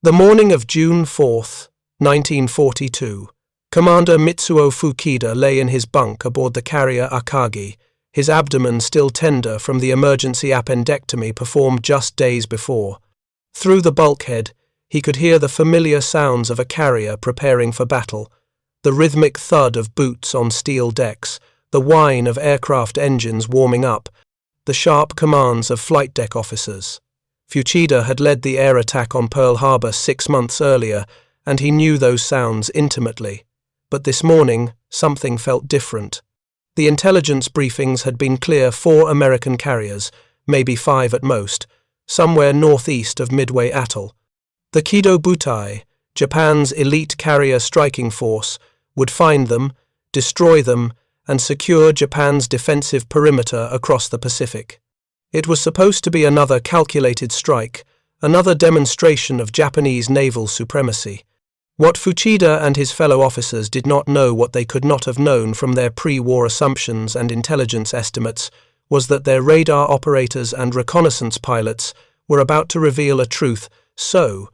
The morning of June 4th, 1942, Commander Mitsuo Fuchida lay in his bunk aboard the carrier Akagi, his abdomen still tender from the emergency appendectomy performed just days before. Through the bulkhead, he could hear the familiar sounds of a carrier preparing for battle, the rhythmic thud of boots on steel decks, the whine of aircraft engines warming up, the sharp commands of flight deck officers. Fuchida had led the air attack on Pearl Harbor 6 months earlier, and he knew those sounds intimately. But this morning, something felt different. The intelligence briefings had been clear 4 American carriers, maybe 5 at most, somewhere northeast of Midway Atoll. The Kido Butai, Japan's elite carrier striking force, would find them, destroy them, and secure Japan's defensive perimeter across the Pacific. It was supposed to be another calculated strike, another demonstration of Japanese naval supremacy. What Fuchida and his fellow officers did not know, what they could not have known from their pre-war assumptions and intelligence estimates, was that their radar operators and reconnaissance pilots were about to reveal a truth so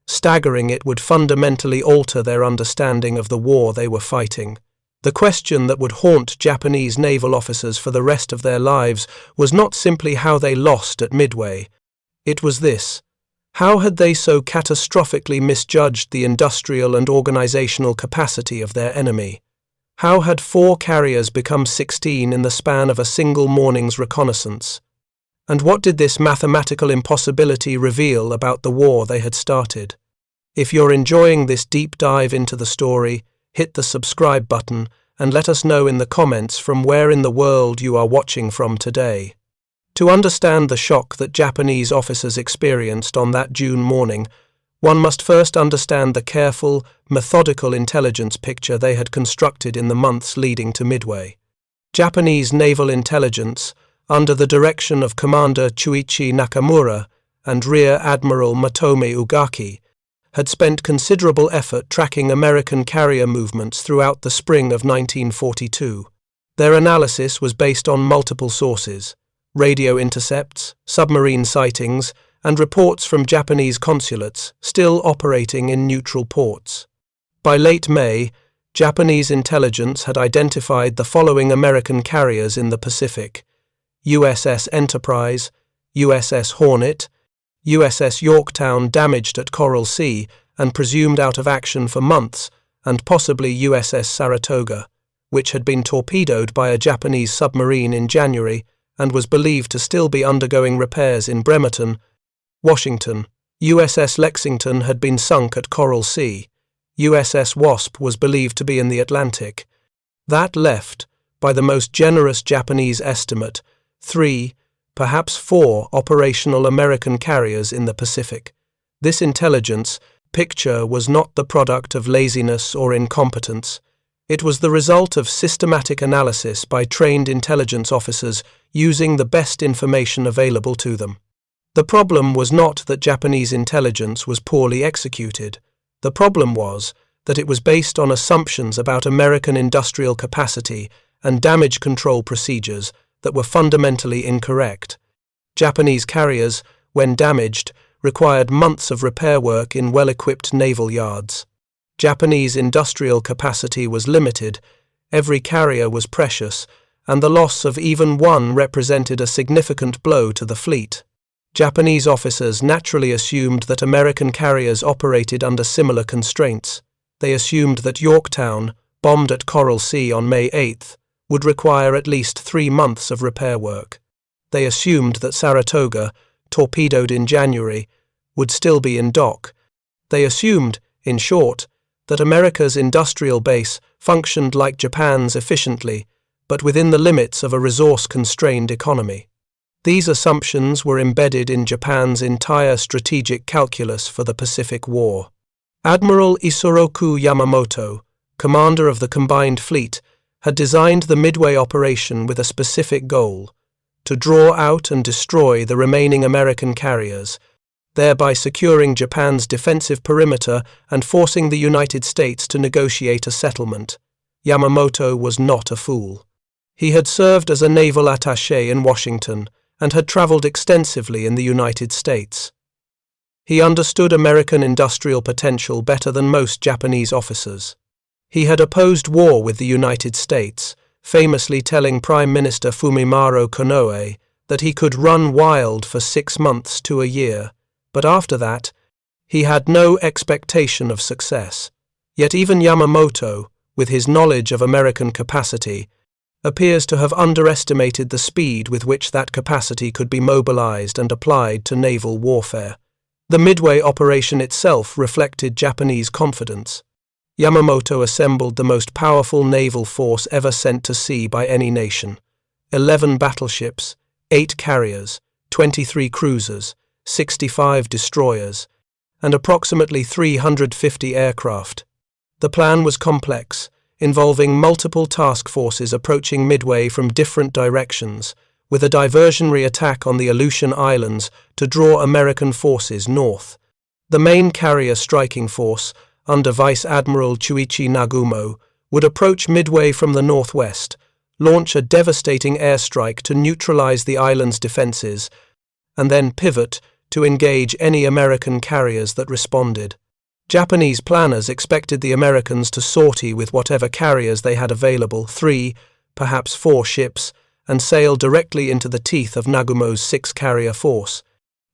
staggering it would fundamentally alter their understanding of the war they were fighting. The question that would haunt Japanese naval officers for the rest of their lives was not simply how they lost at Midway. It was this: how had they so catastrophically misjudged the industrial and organizational capacity of their enemy? How had 4 carriers become 16 in the span of a single morning's reconnaissance? And what did this mathematical impossibility reveal about the war they had started? If you're enjoying this deep dive into the story, hit the subscribe button and let us know in the comments from where in the world you are watching from today. To understand the shock that Japanese officers experienced on that June morning, one must first understand the careful, methodical intelligence picture they had constructed in the months leading to Midway. Japanese naval intelligence, under the direction of Commander Chuichi Nakamura and Rear Admiral Matome Ugaki, had spent considerable effort tracking American carrier movements throughout the spring of 1942. Their analysis was based on multiple sources: radio intercepts, submarine sightings, and reports from Japanese consulates still operating in neutral ports. By late May, Japanese intelligence had identified the following American carriers in the Pacific: USS Enterprise, USS Hornet, USS Yorktown damaged at Coral Sea and presumed out of action for months, and possibly USS Saratoga, which had been torpedoed by a Japanese submarine in January and was believed to still be undergoing repairs in Bremerton, Washington. USS Lexington had been sunk at Coral Sea. USS Wasp was believed to be in the Atlantic. That left, by the most generous Japanese estimate, 3, perhaps 4 operational American carriers in the Pacific. This intelligence picture was not the product of laziness or incompetence. It was the result of systematic analysis by trained intelligence officers using the best information available to them. The problem was not that Japanese intelligence was poorly executed. The problem was that it was based on assumptions about American industrial capacity and damage control procedures that were fundamentally incorrect. Japanese carriers, when damaged, required months of repair work in well-equipped naval yards. Japanese industrial capacity was limited, every carrier was precious, and the loss of even one represented a significant blow to the fleet. Japanese officers naturally assumed that American carriers operated under similar constraints. They assumed that Yorktown, bombed at Coral Sea on May 8th, would require at least 3 months of repair work. They assumed that Saratoga, torpedoed in January, would still be in dock. They assumed, in short, that America's industrial base functioned like Japan's efficiently, but within the limits of a resource-constrained economy. These assumptions were embedded in Japan's entire strategic calculus for the Pacific War. Admiral Isoroku Yamamoto, commander of the combined fleet, had designed the Midway operation with a specific goal: to draw out and destroy the remaining American carriers, thereby securing Japan's defensive perimeter and forcing the United States to negotiate a settlement. Yamamoto was not a fool. He had served as a naval attaché in Washington and had traveled extensively in the United States. He understood American industrial potential better than most Japanese officers. He had opposed war with the United States, famously telling Prime Minister Fumimaro Konoe that he could run wild for 6 months to a year, but after that, he had no expectation of success. Yet even Yamamoto, with his knowledge of American capacity, appears to have underestimated the speed with which that capacity could be mobilized and applied to naval warfare. The Midway operation itself reflected Japanese confidence. Yamamoto assembled the most powerful naval force ever sent to sea by any nation. 11 battleships, 8 carriers, 23 cruisers, 65 destroyers, and approximately 350 aircraft. The plan was complex, involving multiple task forces approaching Midway from different directions, with a diversionary attack on the Aleutian Islands to draw American forces north. The main carrier striking force, under Vice Admiral Chuichi Nagumo, would approach Midway from the northwest, launch a devastating airstrike to neutralize the island's defenses, and then pivot to engage any American carriers that responded. Japanese planners expected the Americans to sortie with whatever carriers they had available, 3, perhaps 4 ships, and sail directly into the teeth of Nagumo's 6-carrier force.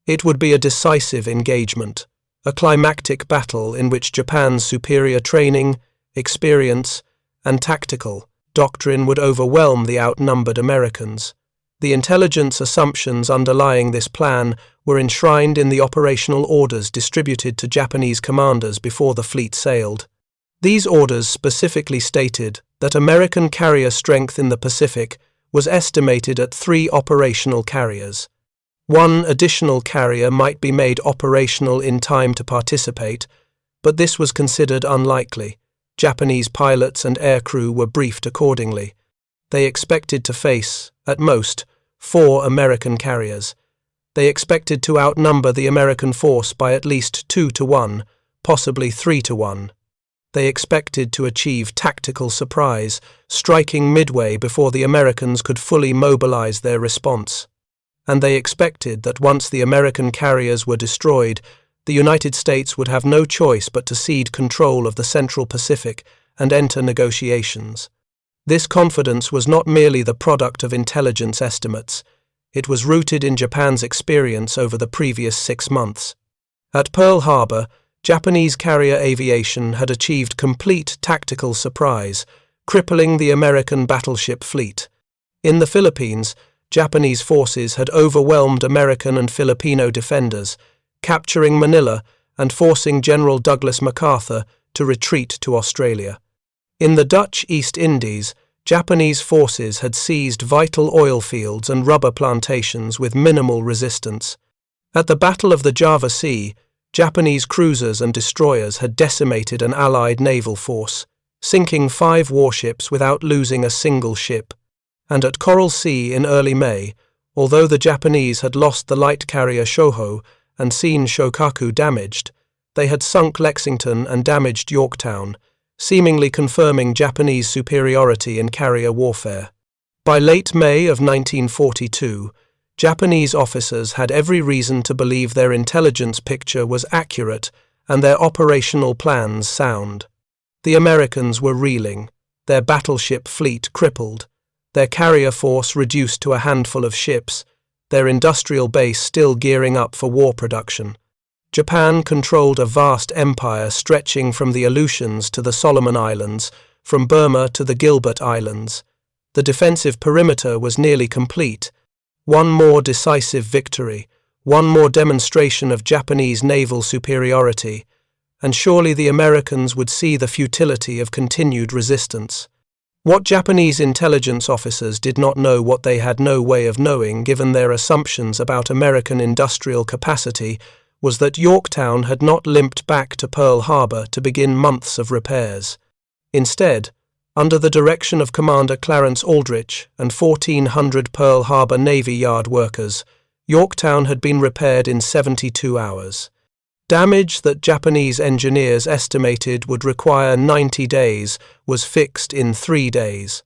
It would be a decisive engagement, a climactic battle in which Japan's superior training, experience, and tactical doctrine would overwhelm the outnumbered Americans. The intelligence assumptions underlying this plan were enshrined in the operational orders distributed to Japanese commanders before the fleet sailed. These orders specifically stated that American carrier strength in the Pacific was estimated at 3 operational carriers. 1 additional carrier might be made operational in time to participate, but this was considered unlikely. Japanese pilots and aircrew were briefed accordingly. They expected to face, at most, 4 American carriers. They expected to outnumber the American force by at least 2 to 1, possibly 3 to 1. They expected to achieve tactical surprise, striking Midway before the Americans could fully mobilize their response. And they expected that once the American carriers were destroyed, the United States would have no choice but to cede control of the Central Pacific and enter negotiations. This confidence was not merely the product of intelligence estimates. It was rooted in Japan's experience over the previous 6 months. At Pearl Harbor, Japanese carrier aviation had achieved complete tactical surprise, crippling the American battleship fleet. In the Philippines, Japanese forces had overwhelmed American and Filipino defenders, capturing Manila and forcing General Douglas MacArthur to retreat to Australia. In the Dutch East Indies, Japanese forces had seized vital oil fields and rubber plantations with minimal resistance. At the Battle of the Java Sea, Japanese cruisers and destroyers had decimated an Allied naval force, sinking 5 warships without losing a single ship. And at Coral Sea in early May, although the Japanese had lost the light carrier Shoho and seen Shokaku damaged, they had sunk Lexington and damaged Yorktown, seemingly confirming Japanese superiority in carrier warfare. By late May of 1942, Japanese officers had every reason to believe their intelligence picture was accurate and their operational plans sound. The Americans were reeling, their battleship fleet crippled, their carrier force reduced to a handful of ships, their industrial base still gearing up for war production. Japan controlled a vast empire stretching from the Aleutians to the Solomon Islands, from Burma to the Gilbert Islands. The defensive perimeter was nearly complete. One more decisive victory, one more demonstration of Japanese naval superiority, and surely the Americans would see the futility of continued resistance. What Japanese intelligence officers did not know what they had no way of knowing given their assumptions about American industrial capacity was that Yorktown had not limped back to Pearl Harbor to begin months of repairs. Instead, under the direction of Commander Clarence Aldrich and 1,400 Pearl Harbor Navy Yard workers, Yorktown had been repaired in 72 hours. Damage that Japanese engineers estimated would require 90 days was fixed in 3 days.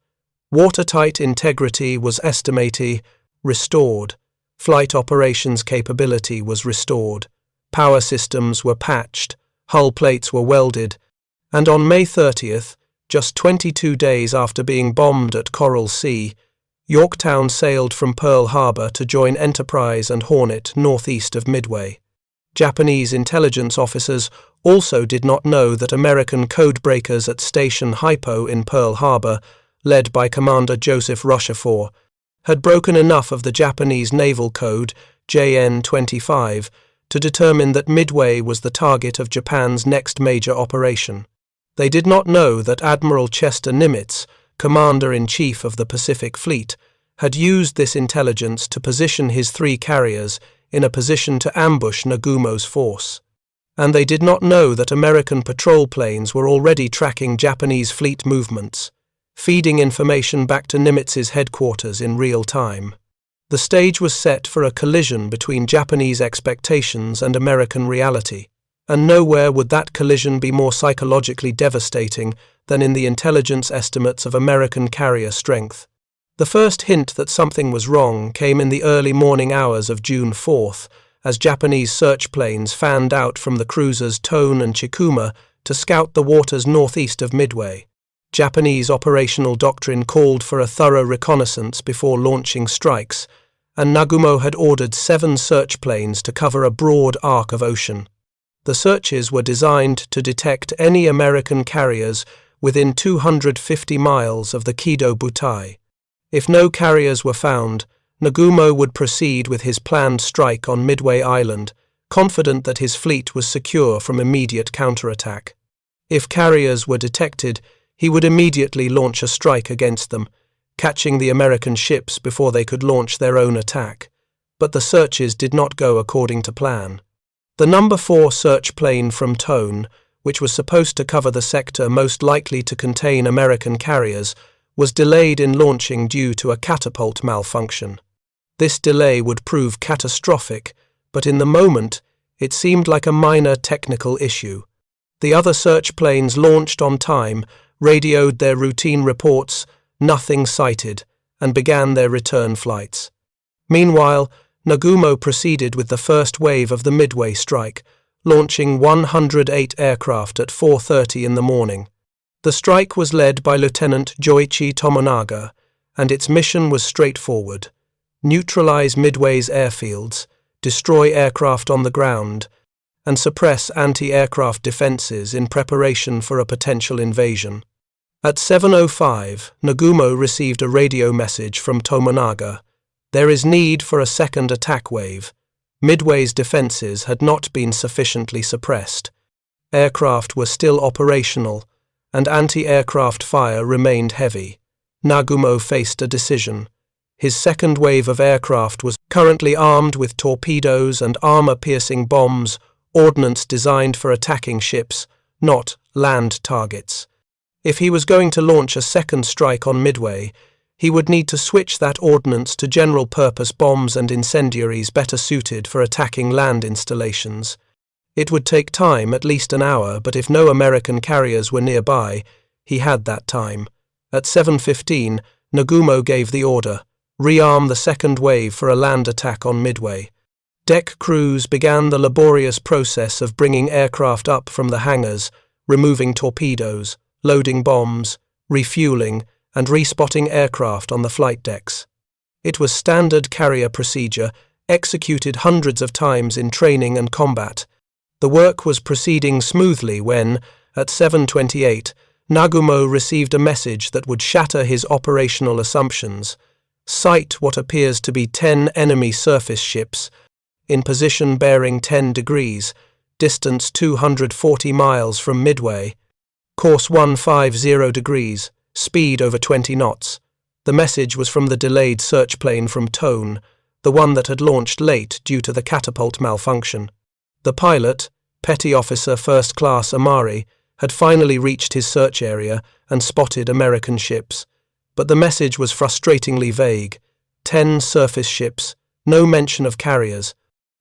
Watertight integrity was estimated restored. Flight operations capability was restored. power systems were patched, hull plates were welded, and on May 30th, just 22 days after being bombed at Coral Sea, Yorktown sailed from Pearl Harbor to join Enterprise and Hornet northeast of Midway. Japanese intelligence officers also did not know that American codebreakers at Station Hypo in Pearl Harbor, led by Commander Joseph Rochefort, had broken enough of the Japanese naval code, JN-25, to determine that Midway was the target of Japan's next major operation. They did not know that Admiral Chester Nimitz, Commander-in-Chief of the Pacific Fleet, had used this intelligence to position his 3 carriers in a position to ambush Nagumo's force. And they did not know that American patrol planes were already tracking Japanese fleet movements, feeding information back to Nimitz's headquarters in real time. The stage was set for a collision between Japanese expectations and American reality, and nowhere would that collision be more psychologically devastating than in the intelligence estimates of American carrier strength. The first hint that something was wrong came in the early morning hours of June 4th, as Japanese search planes fanned out from the cruisers Tone and Chikuma to scout the waters northeast of Midway. Japanese operational doctrine called for a thorough reconnaissance before launching strikes, and Nagumo had ordered 7 search planes to cover a broad arc of ocean. The searches were designed to detect any American carriers within 250 miles of the Kido Butai. If no carriers were found, Nagumo would proceed with his planned strike on Midway Island, confident that his fleet was secure from immediate counterattack. If carriers were detected, he would immediately launch a strike against them, catching the American ships before they could launch their own attack. But the searches did not go according to plan. The No. 4 search plane from Tone, which was supposed to cover the sector most likely to contain American carriers, was delayed in launching due to a catapult malfunction. This delay would prove catastrophic, but in the moment, it seemed like a minor technical issue. The other search planes launched on time, radioed their routine reports, nothing sighted, and began their return flights. Meanwhile, Nagumo proceeded with the first wave of the Midway strike, launching 108 aircraft at 4:30 in the morning. The strike was led by Lieutenant Joichi Tomonaga, and its mission was straightforward: neutralize Midway's airfields, destroy aircraft on the ground, and suppress anti-aircraft defenses in preparation for a potential invasion. At 7:05, Nagumo received a radio message from Tomonaga. There is need for a second attack wave. Midway's defenses had not been sufficiently suppressed. Aircraft were still operational, and anti-aircraft fire remained heavy. Nagumo faced a decision. His second wave of aircraft was currently armed with torpedoes and armor-piercing bombs, ordnance designed for attacking ships, not land targets. If he was going to launch a second strike on Midway, he would need to switch that ordnance to general-purpose bombs and incendiaries better suited for attacking land installations. It would take time, at least an hour, but if no American carriers were nearby, he had that time. At 7:15, Nagumo gave the order: rearm the second wave for a land attack on Midway. Deck crews began the laborious process of bringing aircraft up from the hangars, removing torpedoes, loading bombs, refueling, and respotting aircraft on the flight decks. It was standard carrier procedure, executed hundreds of times in training and combat. The work was proceeding smoothly when, at 7:28, Nagumo received a message that would shatter his operational assumptions. Sight what appears to be 10 enemy surface ships, in position bearing 10 degrees, distance 240 miles from Midway, course 150 degrees, speed over 20 knots. The message was from the delayed search plane from Tone, the one that had launched late due to the catapult malfunction. The pilot, Petty Officer First Class Amari, had finally reached his search area and spotted American ships, but the message was frustratingly vague. 10 surface ships, no mention of carriers.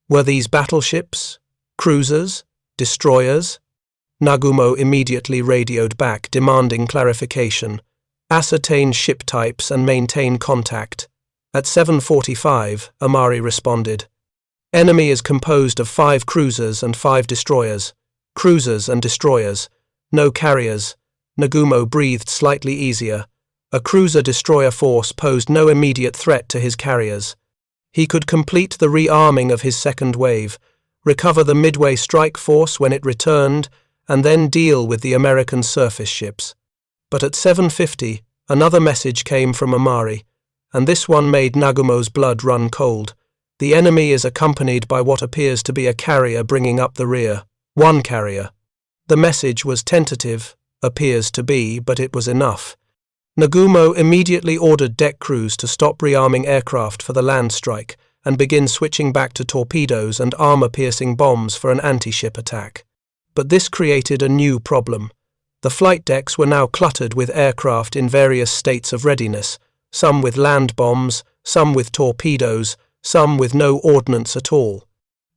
Were these battleships? Cruisers? Destroyers? Nagumo immediately radioed back, demanding clarification. Ascertain ship types and maintain contact. At 7:45, Amari responded. Enemy is composed of 5 cruisers and 5 destroyers. Cruisers and destroyers. No carriers. Nagumo breathed slightly easier. A cruiser-destroyer force posed no immediate threat to his carriers. He could complete the rearming of his second wave, recover the Midway strike force when it returned, and then deal with the American surface ships. But at 7:50, another message came from Amari, and this one made Nagumo's blood run cold. The enemy is accompanied by what appears to be a carrier bringing up the rear. 1 carrier. The message was tentative, appears to be, but it was enough. Nagumo immediately ordered deck crews to stop rearming aircraft for the land strike and begin switching back to torpedoes and armor-piercing bombs for an anti-ship attack. But this created a new problem. The flight decks were now cluttered with aircraft in various states of readiness, some with land bombs, some with torpedoes, some with no ordnance at all.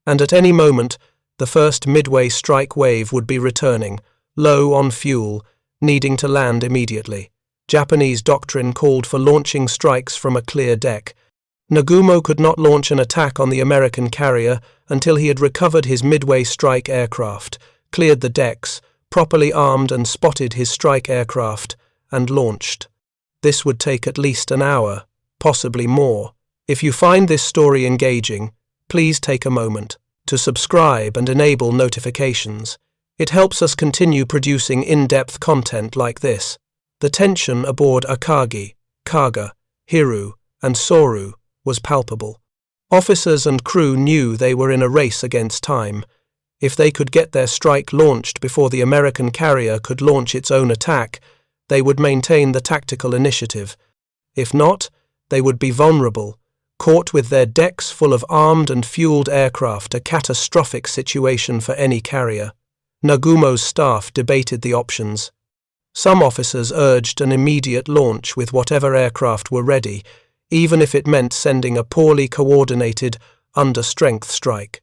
And at any moment, the first Midway strike wave would be returning, low on fuel, needing to land immediately. Japanese doctrine called for launching strikes from a clear deck. Nagumo could not launch an attack on the American carrier until he had recovered his Midway strike aircraft, cleared the decks, properly armed and spotted his strike aircraft, and launched. This would take at least an hour, possibly more. If you find this story engaging, please take a moment to subscribe and enable notifications. It helps us continue producing in-depth content like this. The tension aboard Akagi, Kaga, Hiru, and Soru was palpable. Officers and crew knew they were in a race against time. If they could get their strike launched before the American carrier could launch its own attack, they would maintain the tactical initiative. If not, they would be vulnerable, caught with their decks full of armed and fueled aircraft, a catastrophic situation for any carrier. Nagumo's staff debated the options. Some officers urged an immediate launch with whatever aircraft were ready, even if it meant sending a poorly coordinated, under-strength strike.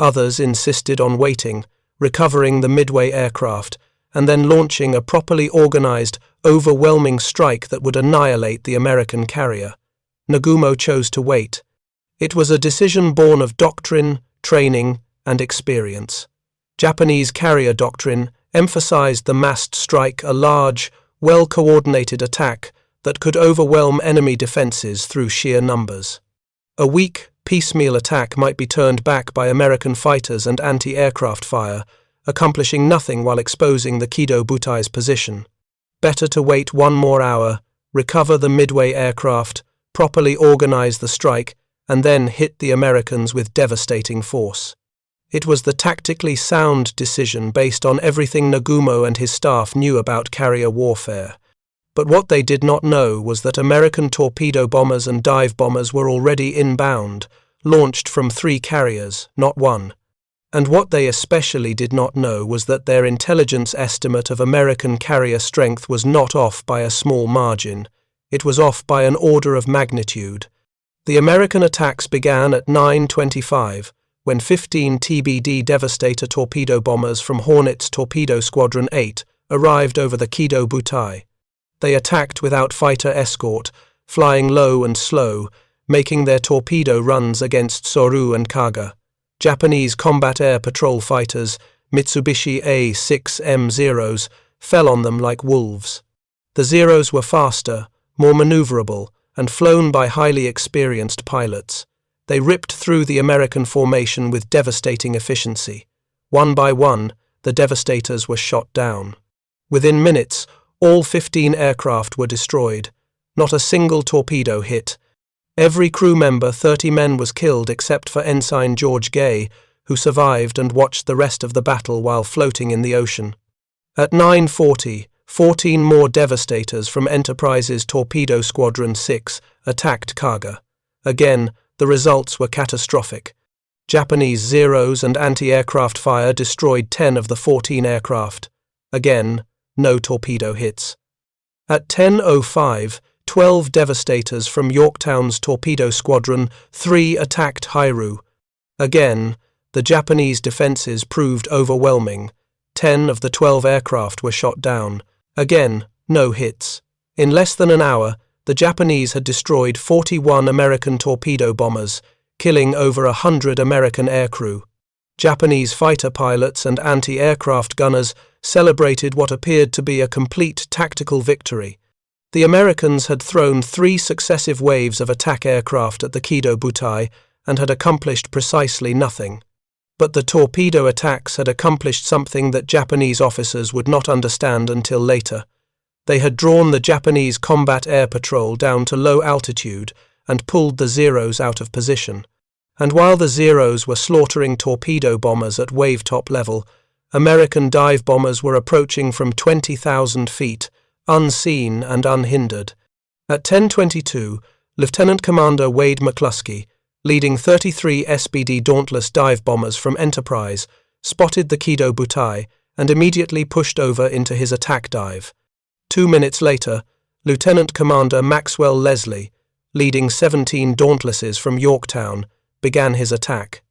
Others insisted on waiting, recovering the Midway aircraft, and then launching a properly organized, overwhelming strike that would annihilate the American carrier. Nagumo chose to wait. It was a decision born of doctrine, training, and experience. Japanese carrier doctrine emphasized the massed strike, a large, well-coordinated attack that could overwhelm enemy defenses through sheer numbers. A weak, piecemeal attack might be turned back by American fighters and anti-aircraft fire, accomplishing nothing while exposing the Kido Butai's position. Better to wait 1 more hour, recover the Midway aircraft, properly organize the strike, and then hit the Americans with devastating force. It was the tactically sound decision based on everything Nagumo and his staff knew about carrier warfare. But what they did not know was that American torpedo bombers and dive bombers were already inbound, launched from 3 carriers, not 1. And what they especially did not know was that their intelligence estimate of American carrier strength was not off by a small margin. It was off by an order of magnitude. The American attacks began at 9:25, when 15 TBD Devastator torpedo bombers from Hornet's Torpedo Squadron 8 arrived over the Kido Butai. They attacked without fighter escort, flying low and slow, making their torpedo runs against Soru and Kaga. Japanese combat air patrol fighters, Mitsubishi A-6M-Zeros, fell on them like wolves. The Zeros were faster, more maneuverable, and flown by highly experienced pilots. They ripped through the American formation with devastating efficiency. One by one, the Devastators were shot down. Within minutes, all 15 aircraft were destroyed. Not a single torpedo hit. Every crew member, 30 men, was killed except for Ensign George Gay, who survived and watched the rest of the battle while floating in the ocean. At 9:40, 14 more Devastators from Enterprise's Torpedo Squadron 6 attacked Kaga. Again, the results were catastrophic. Japanese Zeros and anti-aircraft fire destroyed 10 of the 14 aircraft. Again, no torpedo hits. At 10:05, 12 Devastators from Yorktown's Torpedo Squadron 3 attacked Hiru. Again, the Japanese defenses proved overwhelming. 10 of the 12 aircraft were shot down. Again, no hits. In less than an hour, the Japanese had destroyed 41 American torpedo bombers, killing over 100 American aircrew. Japanese fighter pilots and anti-aircraft gunners celebrated what appeared to be a complete tactical victory. The Americans had thrown 3 successive waves of attack aircraft at the Kido Butai and had accomplished precisely nothing. But the torpedo attacks had accomplished something that Japanese officers would not understand until later. They had drawn the Japanese combat air patrol down to low altitude and pulled the Zeros out of position. And while the Zeros were slaughtering torpedo bombers at wave-top level, American dive bombers were approaching from 20,000 feet, unseen and unhindered. At 10:22, Lieutenant Commander Wade McCluskey, leading 33 SBD Dauntless dive bombers from Enterprise, spotted the Kido Butai and immediately pushed over into his attack dive. 2 minutes later, Lieutenant Commander Maxwell Leslie, leading 17 Dauntlesses from Yorktown, began his attack.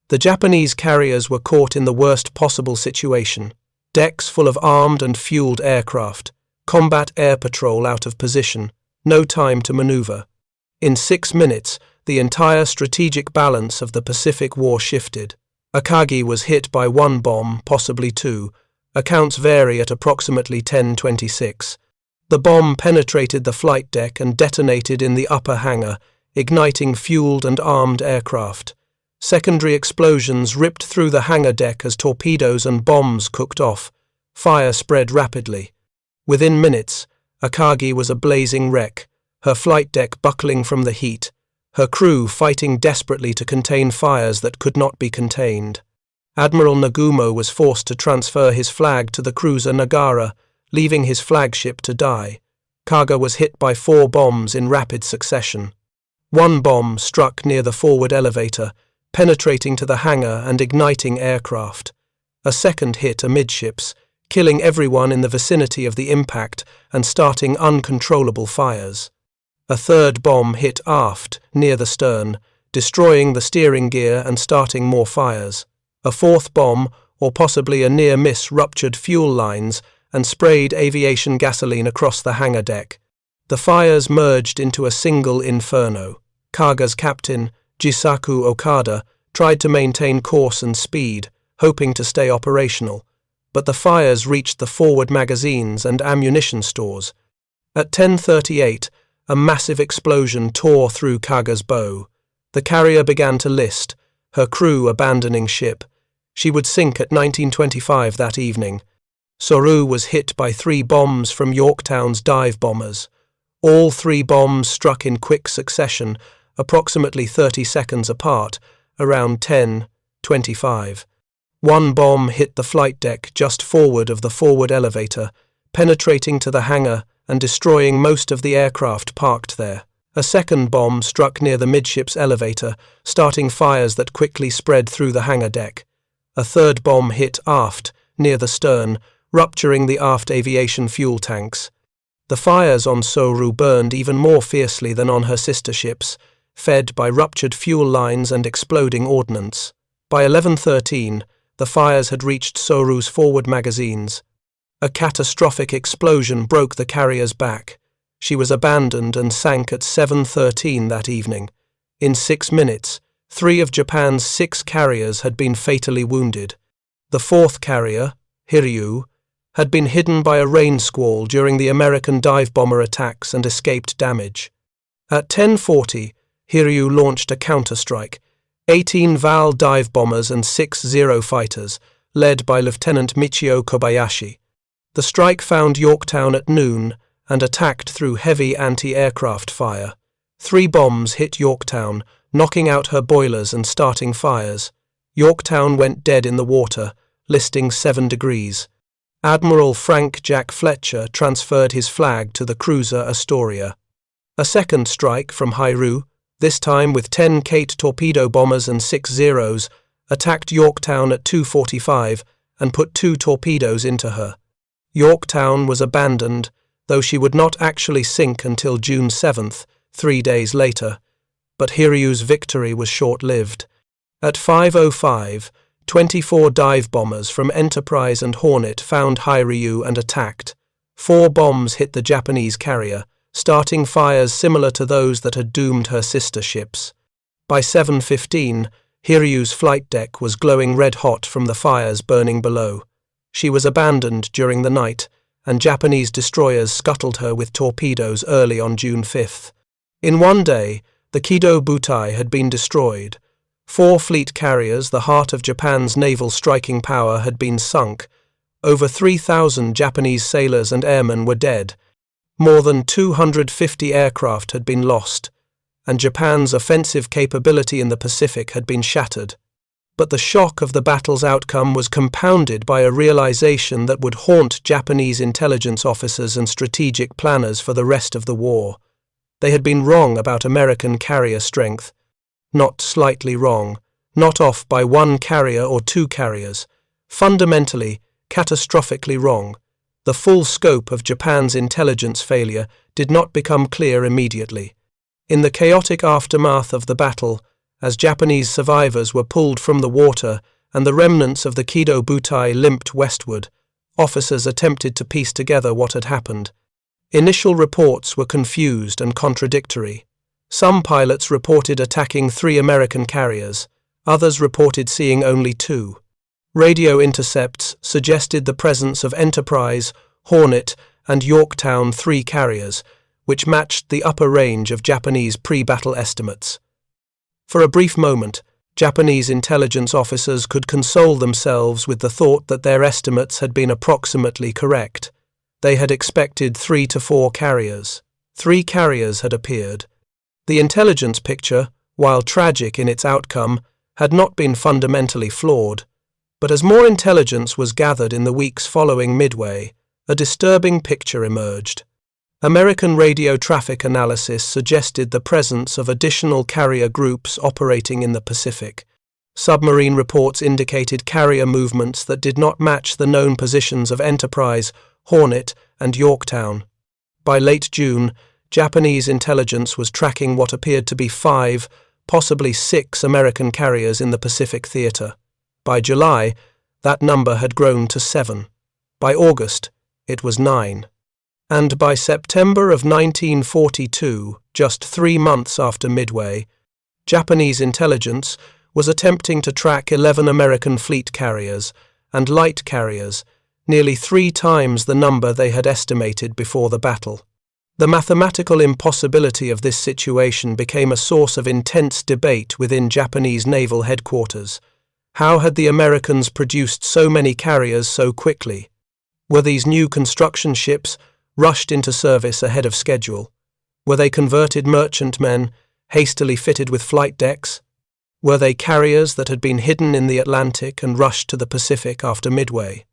The Japanese carriers were caught in the worst possible situation: decks full of armed and fueled aircraft, combat air patrol out of position, no time to maneuver. In 6 minutes, the entire strategic balance of the Pacific War shifted. Akagi was hit by 1 bomb, possibly 2. Accounts vary at approximately 10:26. The bomb penetrated the flight deck and detonated in the upper hangar, igniting fueled and armed aircraft. Secondary explosions ripped through the hangar deck as torpedoes and bombs cooked off. Fire spread rapidly. Within minutes, Akagi was a blazing wreck, her flight deck buckling from the heat, her crew fighting desperately to contain fires that could not be contained. Admiral Nagumo was forced to transfer his flag to the cruiser Nagara, leaving his flagship to die. Kaga was hit by 4 bombs in rapid succession. 1 bomb struck near the forward elevator, penetrating to the hangar and igniting aircraft. A second hit amidships, killing everyone in the vicinity of the impact and starting uncontrollable fires. A third bomb hit aft, near the stern, destroying the steering gear and starting more fires. A 4th bomb, or possibly a near miss, ruptured fuel lines and sprayed aviation gasoline across the hangar deck. The fires merged into a single inferno. Kaga's captain, Jisaku Okada, tried to maintain course and speed, hoping to stay operational, but the fires reached the forward magazines and ammunition stores. At 10:38, a massive explosion tore through Kaga's bow. The carrier began to list, her crew abandoning ship. She would sink at 19:25 that evening. Soru was hit by 3 bombs from Yorktown's dive bombers. All 3 bombs struck in quick succession, approximately 30 seconds apart, around 10:25. 1 bomb hit the flight deck just forward of the forward elevator, penetrating to the hangar and destroying most of the aircraft parked there. A second bomb struck near the midships elevator, starting fires that quickly spread through the hangar deck. A third bomb hit aft, near the stern, rupturing the aft aviation fuel tanks. The fires on Soru burned even more fiercely than on her sister ships, fed by ruptured fuel lines and exploding ordnance. By 11:13, the fires had reached Soru's forward magazines. A catastrophic explosion broke the carrier's back. She was abandoned and sank at 7:13 that evening. In 6 minutes, 3 of Japan's 6 carriers had been fatally wounded. The 4th carrier, Hiryu, had been hidden by a rain squall during the American dive bomber attacks and escaped damage. At 10:40, Hiryu launched a counterstrike. 18 VAL dive bombers and 6 Zero fighters, led by Lieutenant Michio Kobayashi. The strike found Yorktown at noon and attacked through heavy anti-aircraft fire. 3 bombs hit Yorktown, knocking out her boilers and starting fires. Yorktown went dead in the water, listing 7 degrees. Admiral Frank Jack Fletcher transferred his flag to the cruiser Astoria. A second strike from Hairu, this time with 10 Kate torpedo bombers and 6 Zeros, attacked Yorktown at 2:45 and put 2 torpedoes into her. Yorktown was abandoned, though she would not actually sink until June 7th, 3 days later. But Hiryu's victory was short-lived. At 5:05, 24 dive bombers from Enterprise and Hornet found Hiryu and attacked. 4 bombs hit the Japanese carrier, starting fires similar to those that had doomed her sister ships. By 7:15, Hiryu's flight deck was glowing red-hot from the fires burning below. She was abandoned during the night, and Japanese destroyers scuttled her with torpedoes early on June 5th. In one day, the Kido Butai had been destroyed. 4 fleet carriers, the heart of Japan's naval striking power, had been sunk. Over 3,000 Japanese sailors and airmen were dead. More than 250 aircraft had been lost, and Japan's offensive capability in the Pacific had been shattered. But the shock of the battle's outcome was compounded by a realization that would haunt Japanese intelligence officers and strategic planners for the rest of the war. They had been wrong about American carrier strength. Not slightly wrong, not off by 1 carrier or 2 carriers. Fundamentally, catastrophically wrong. The full scope of Japan's intelligence failure did not become clear immediately. In the chaotic aftermath of the battle, as Japanese survivors were pulled from the water and the remnants of the Kido Butai limped westward, officers attempted to piece together what had happened. Initial reports were confused and contradictory. Some pilots reported attacking 3 American carriers, others reported seeing only 2. Radio intercepts suggested the presence of Enterprise, Hornet, and Yorktown 3 carriers, which matched the upper range of Japanese pre-battle estimates. For a brief moment, Japanese intelligence officers could console themselves with the thought that their estimates had been approximately correct. They had expected 3 to 4 carriers. 3 carriers had appeared. The intelligence picture, while tragic in its outcome, had not been fundamentally flawed. But as more intelligence was gathered in the weeks following Midway, a disturbing picture emerged. American radio traffic analysis suggested the presence of additional carrier groups operating in the Pacific. Submarine reports indicated carrier movements that did not match the known positions of Enterprise, Hornet, and Yorktown. By late June, Japanese intelligence was tracking what appeared to be 5, possibly 6 American carriers in the Pacific theater. By July, that number had grown to 7. By August, it was 9. And by September of 1942, just 3 months after Midway, Japanese intelligence was attempting to track 11 American fleet carriers and light carriers, nearly 3 times the number they had estimated before the battle. The mathematical impossibility of this situation became a source of intense debate within Japanese naval headquarters. How had the Americans produced so many carriers so quickly? Were these new construction ships rushed into service ahead of schedule? Were they converted merchantmen, hastily fitted with flight decks? Were they carriers that had been hidden in the Atlantic and rushed to the Pacific after Midway?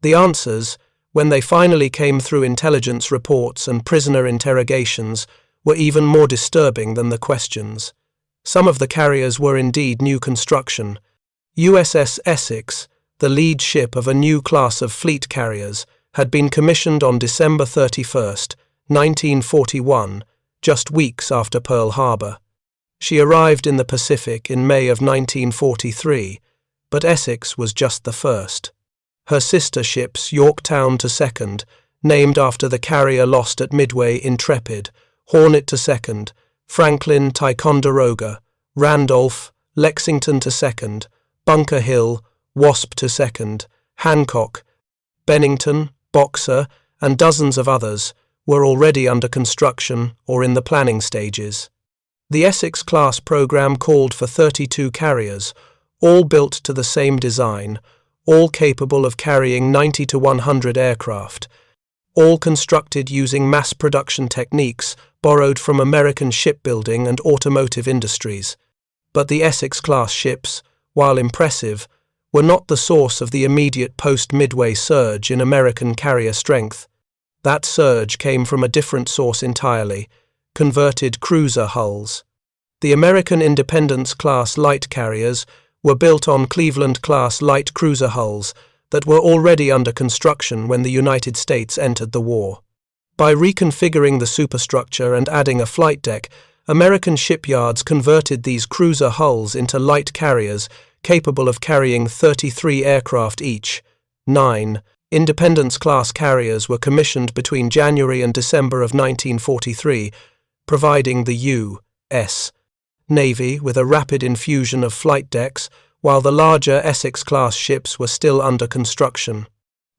The answers, when they finally came through intelligence reports and prisoner interrogations, were even more disturbing than the questions. Some of the carriers were indeed new construction. USS Essex, the lead ship of a new class of fleet carriers, had been commissioned on December 31, 1941, just weeks after Pearl Harbor. She arrived in the Pacific in May of 1943, but Essex was just the first. Her sister ships, Yorktown II, named after the carrier lost at Midway, Intrepid, Hornet II, Franklin, Ticonderoga, Randolph, Lexington II, Bunker Hill, Wasp II, Hancock, Bennington, Boxer, and dozens of others were already under construction or in the planning stages. The Essex-class program called for 32 carriers, all built to the same design, all capable of carrying 90 to 100 aircraft, all constructed using mass production techniques borrowed from American shipbuilding and automotive industries. But the Essex-class ships, while impressive, were not the source of the immediate post-Midway surge in American carrier strength. That surge came from a different source entirely: converted cruiser hulls. The American Independence-class light carriers were built on Cleveland-class light cruiser hulls that were already under construction when the United States entered the war. By reconfiguring the superstructure and adding a flight deck, American shipyards converted these cruiser hulls into light carriers capable of carrying 33 aircraft each. 9 Independence-class carriers were commissioned between January and December of 1943, providing the U.S. navy with a rapid infusion of flight decks, while the larger Essex-class ships were still under construction.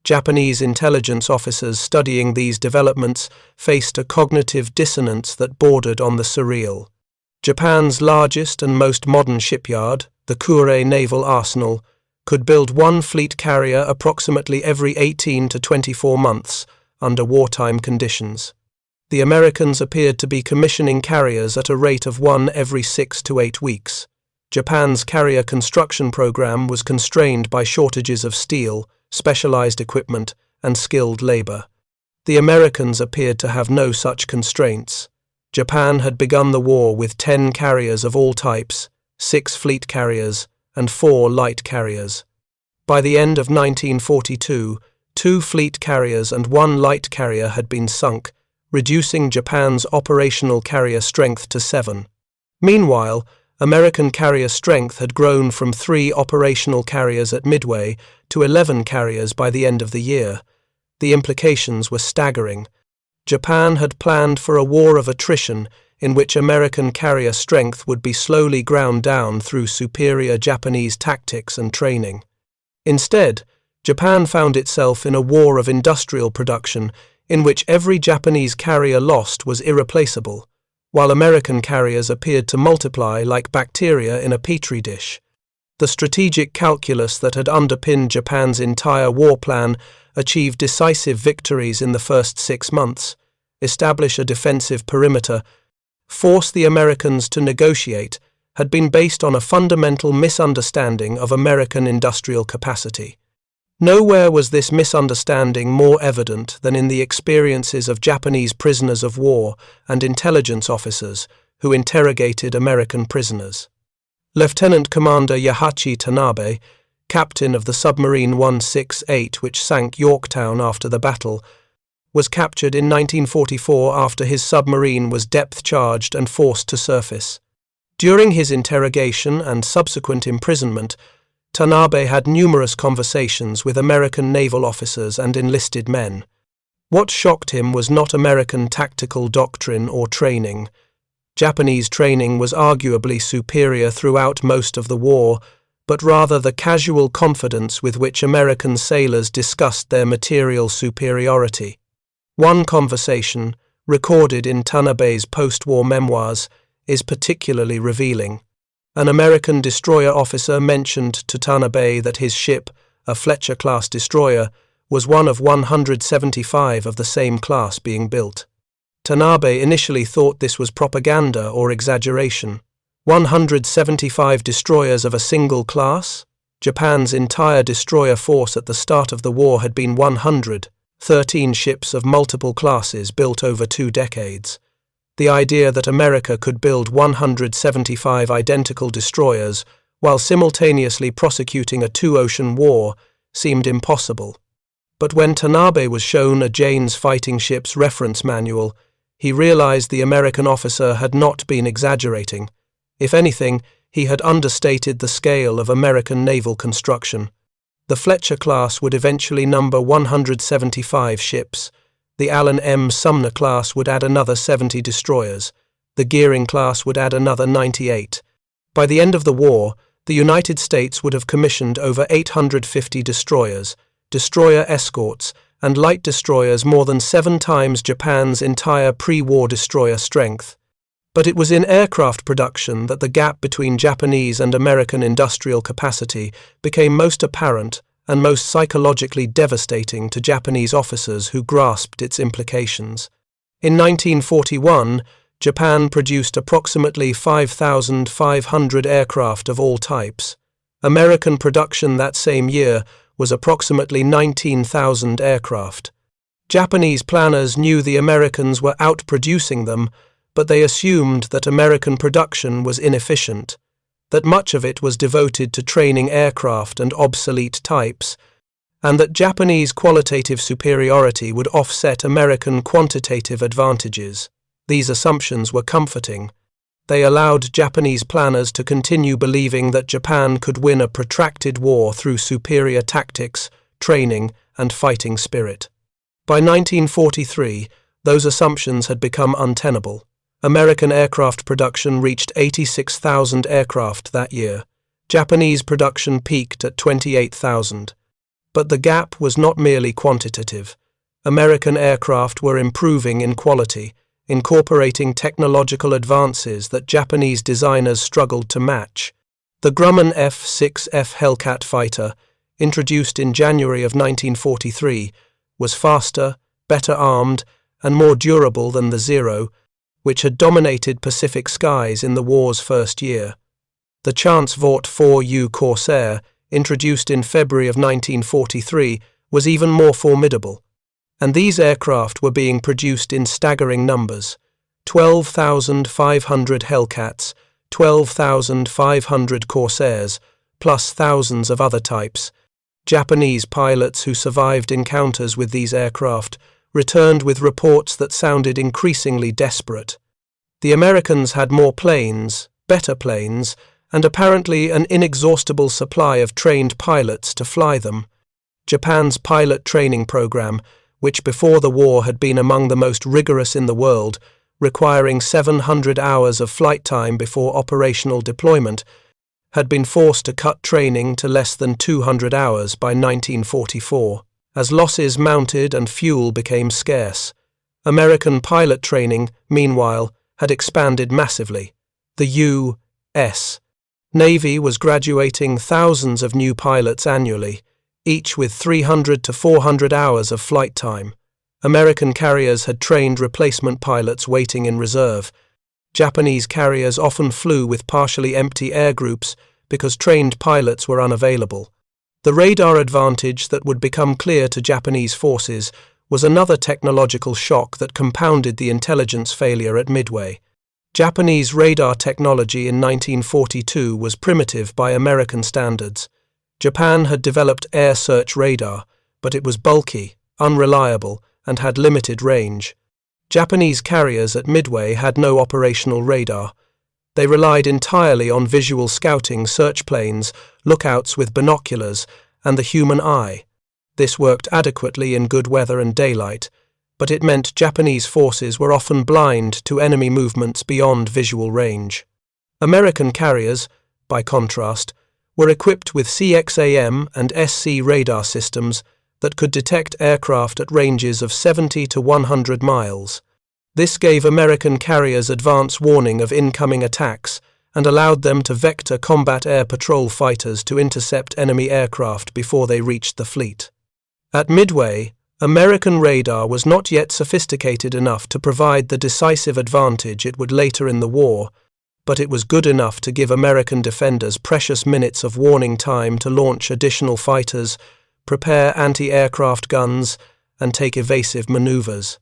Japanese intelligence officers studying these developments faced a cognitive dissonance that bordered on the surreal. Japan's largest and most modern shipyard, the Kure Naval Arsenal, could build one fleet carrier approximately every 18 to 24 months under wartime conditions. The Americans appeared to be commissioning carriers at a rate of one every 6 to 8 weeks. Japan's carrier construction program was constrained by shortages of steel, specialized equipment, and skilled labor. The Americans appeared to have no such constraints. Japan had begun the war with 10 carriers of all types, 6 fleet carriers, and 4 light carriers. By the end of 1942, 2 fleet carriers and 1 light carrier had been sunk, reducing Japan's operational carrier strength to 7. Meanwhile, American carrier strength had grown from 3 operational carriers at Midway to 11 carriers by the end of the year. The implications were staggering. Japan had planned for a war of attrition in which American carrier strength would be slowly ground down through superior Japanese tactics and training. Instead, Japan found itself in a war of industrial production in which every Japanese carrier lost was irreplaceable, while American carriers appeared to multiply like bacteria in a petri dish. The strategic calculus that had underpinned Japan's entire war plan achieve decisive victories in the first 6 months, establish a defensive perimeter, force the Americans to negotiate, had been based on a fundamental misunderstanding of American industrial capacity. Nowhere was this misunderstanding more evident than in the experiences of Japanese prisoners of war and intelligence officers who interrogated American prisoners. Lieutenant Commander Yahachi Tanabe, captain of the submarine 168 which sank Yorktown after the battle, was captured in 1944 after his submarine was depth-charged and forced to surface. During his interrogation and subsequent imprisonment, Tanabe had numerous conversations with American naval officers and enlisted men. What shocked him was not American tactical doctrine or training. Japanese training was arguably superior throughout most of the war, but rather the casual confidence with which American sailors discussed their material superiority. One conversation, recorded in Tanabe's post-war memoirs, is particularly revealing. An American destroyer officer mentioned to Tanabe that his ship, a Fletcher-class destroyer, was one of 175 of the same class being built. Tanabe initially thought this was propaganda or exaggeration. 175 destroyers of a single class? Japan's entire destroyer force at the start of the war had been 113 ships of multiple classes built over 2 decades. The idea that America could build 175 identical destroyers while simultaneously prosecuting a 2-ocean war seemed impossible. But when Tanabe was shown a Jane's Fighting Ships reference manual, he realized the American officer had not been exaggerating. If anything, he had understated the scale of American naval construction. The Fletcher class would eventually number 175 ships. The Allen M. Sumner class would add another 70 destroyers. The Gearing class would add another 98. By the end of the war, the United States would have commissioned over 850 destroyers, destroyer escorts, and light destroyers more than 7 times Japan's entire pre-war destroyer strength. But it was in aircraft production that the gap between Japanese and American industrial capacity became most apparent and most psychologically devastating to Japanese officers who grasped its implications. In 1941, Japan produced approximately 5,500 aircraft of all types. American production that same year was approximately 19,000 aircraft. Japanese planners knew the Americans were outproducing them, but they assumed that American production was inefficient, that much of it was devoted to training aircraft and obsolete types, and that Japanese qualitative superiority would offset American quantitative advantages. These assumptions were comforting. They allowed Japanese planners to continue believing that Japan could win a protracted war through superior tactics, training, and fighting spirit. By 1943, those assumptions had become untenable. American aircraft production reached 86,000 aircraft that year. Japanese production peaked at 28,000. But the gap was not merely quantitative. American aircraft were improving in quality, incorporating technological advances that Japanese designers struggled to match. The Grumman F-6F Hellcat fighter, introduced in January of 1943, was faster, better armed, and more durable than the Zero, which had dominated Pacific skies in the war's first year. The Chance Vought 4U Corsair, introduced in February of 1943, was even more formidable. And these aircraft were being produced in staggering numbers: 12,500 Hellcats, 12,500 Corsairs, plus thousands of other types. Japanese pilots who survived encounters with these aircraft returned with reports that sounded increasingly desperate. The Americans had more planes, better planes, and apparently an inexhaustible supply of trained pilots to fly them. Japan's pilot training program, which before the war had been among the most rigorous in the world, requiring 700 hours of flight time before operational deployment, had been forced to cut training to less than 200 hours by 1944. As losses mounted and fuel became scarce, American pilot training, meanwhile, had expanded massively. The U.S. Navy was graduating thousands of new pilots annually, each with 300 to 400 hours of flight time. American carriers had trained replacement pilots waiting in reserve. Japanese carriers often flew with partially empty air groups because trained pilots were unavailable. The radar advantage that would become clear to Japanese forces was another technological shock that compounded the intelligence failure at Midway. Japanese radar technology in 1942 was primitive by American standards. Japan had developed air search radar, but it was bulky, unreliable, and had limited range. Japanese carriers at Midway had no operational radar. They relied entirely on visual scouting search planes, lookouts with binoculars, and the human eye. This worked adequately in good weather and daylight, but it meant Japanese forces were often blind to enemy movements beyond visual range. American carriers, by contrast, were equipped with CXAM and SC radar systems that could detect aircraft at ranges of 70 to 100 miles. This gave American carriers advance warning of incoming attacks and allowed them to vector combat air patrol fighters to intercept enemy aircraft before they reached the fleet. At Midway, American radar was not yet sophisticated enough to provide the decisive advantage it would later in the war, but it was good enough to give American defenders precious minutes of warning time to launch additional fighters, prepare anti-aircraft guns, and take evasive maneuvers.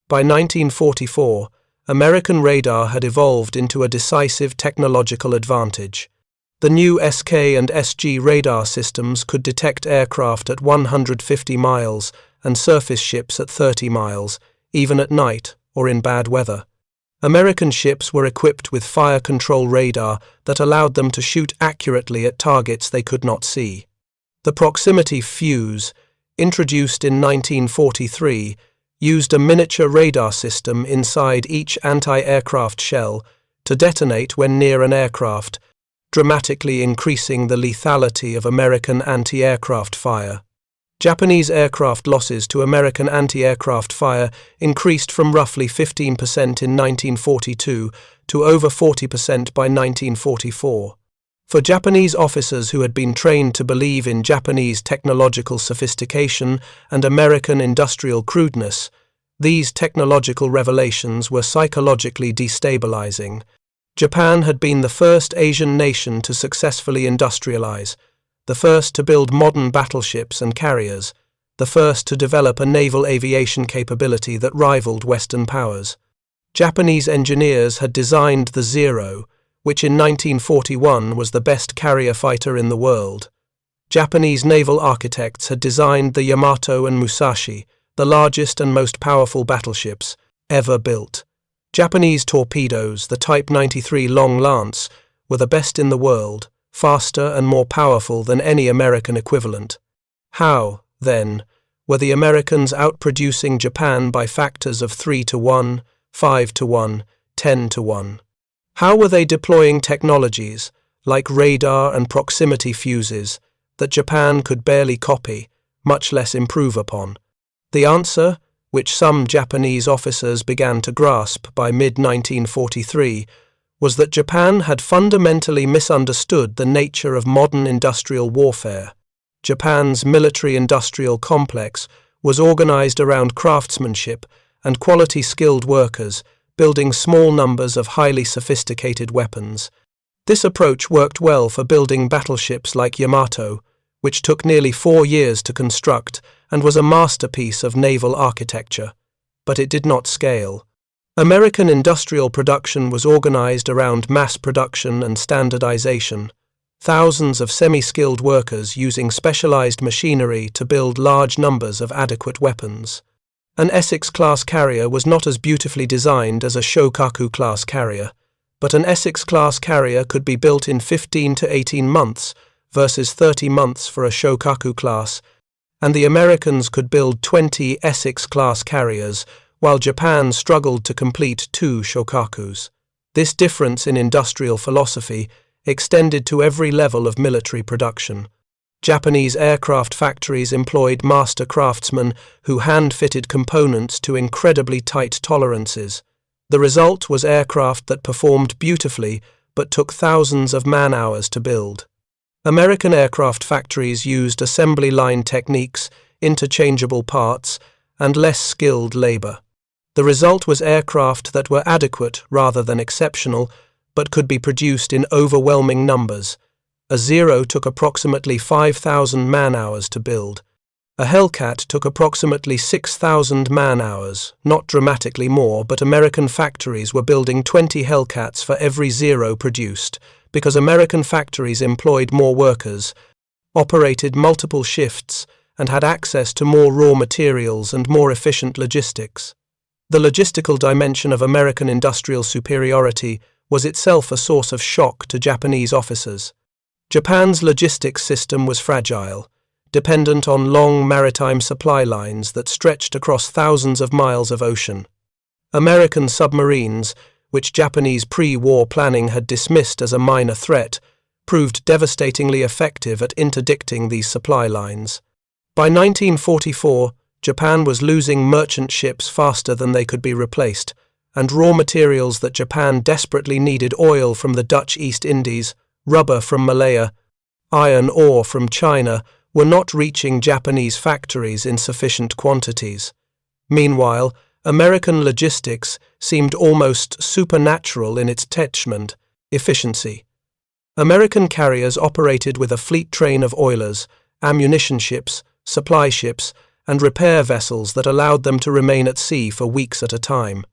By 1944, American radar had evolved into a decisive technological advantage. The new SK and SG radar systems could detect aircraft at 150 miles and surface ships at 30 miles, even at night or in bad weather. American ships were equipped with fire control radar that allowed them to shoot accurately at targets they could not see. The proximity fuse, introduced in 1943, used a miniature radar system inside each anti-aircraft shell to detonate when near an aircraft, dramatically increasing the lethality of American anti-aircraft fire. Japanese aircraft losses to American anti-aircraft fire increased from roughly 15% in 1942 to over 40% by 1944. For Japanese officers who had been trained to believe in Japanese technological sophistication and American industrial crudeness, these technological revelations were psychologically destabilizing. Japan had been the first Asian nation to successfully industrialize, the first to build modern battleships and carriers, the first to develop a naval aviation capability that rivaled Western powers. Japanese engineers had designed the Zero, which in 1941 was the best carrier fighter in the world. Japanese naval architects had designed the Yamato and Musashi, the largest and most powerful battleships ever built. Japanese torpedoes, the Type 93 Long Lance, were the best in the world, faster and more powerful than any American equivalent. How, then, were the Americans outproducing Japan by factors of 3 to 1, 5 to 1, 10-1. How were they deploying technologies, like radar and proximity fuses, that Japan could barely copy, much less improve upon? The answer, which some Japanese officers began to grasp by mid-1943, was that Japan had fundamentally misunderstood the nature of modern industrial warfare. Japan's military-industrial complex was organized around craftsmanship and quality-skilled workers, building small numbers of highly sophisticated weapons. This approach worked well for building battleships like Yamato, which took nearly 4 years to construct and was a masterpiece of naval architecture, but it did not scale. American industrial production was organized around mass production and standardization, thousands of semi-skilled workers using specialized machinery to build large numbers of adequate weapons. An Essex-class carrier was not as beautifully designed as a Shokaku-class carrier, but an Essex-class carrier could be built in 15 to 18 months versus 30 months for a Shokaku-class, and the Americans could build 20 Essex-class carriers, while Japan struggled to complete 2 Shokakus. This difference in industrial philosophy extended to every level of military production. Japanese aircraft factories employed master craftsmen who hand-fitted components to incredibly tight tolerances. The result was aircraft that performed beautifully but took thousands of man-hours to build. American aircraft factories used assembly line techniques, interchangeable parts, and less skilled labor. The result was aircraft that were adequate rather than exceptional, but could be produced in overwhelming numbers. A Zero took approximately 5,000 man-hours to build. A Hellcat took approximately 6,000 man-hours, not dramatically more, but American factories were building 20 Hellcats for every Zero produced, because American factories employed more workers, operated multiple shifts, and had access to more raw materials and more efficient logistics. The logistical dimension of American industrial superiority was itself a source of shock to Japanese officers. Japan's logistics system was fragile, dependent on long maritime supply lines that stretched across thousands of miles of ocean. American submarines, which Japanese pre-war planning had dismissed as a minor threat, proved devastatingly effective at interdicting these supply lines. By 1944, Japan was losing merchant ships faster than they could be replaced, and raw materials that Japan desperately needed, oil from the Dutch East Indies, rubber from Malaya, iron ore from China, were not reaching Japanese factories in sufficient quantities. Meanwhile, American logistics seemed almost supernatural in its attachment, efficiency. American carriers operated with a fleet train of oilers, ammunition ships, supply ships, and repair vessels that allowed them to remain at sea for weeks at a time.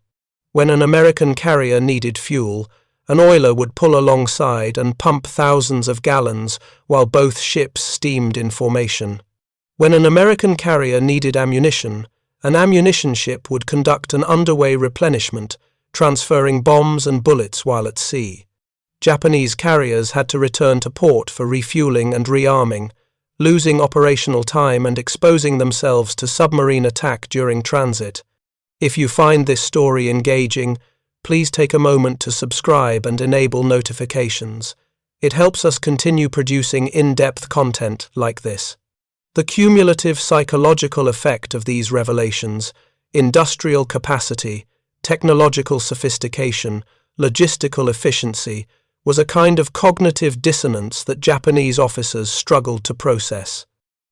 When an American carrier needed fuel, an oiler would pull alongside and pump thousands of gallons while both ships steamed in formation. When an American carrier needed ammunition, an ammunition ship would conduct an underway replenishment, transferring bombs and bullets while at sea. Japanese carriers had to return to port for refueling and rearming, losing operational time and exposing themselves to submarine attack during transit. If you find this story engaging, please take a moment to subscribe and enable notifications. It helps us continue producing in-depth content like this. The cumulative psychological effect of these revelations, industrial capacity, technological sophistication, logistical efficiency, was a kind of cognitive dissonance that Japanese officers struggled to process.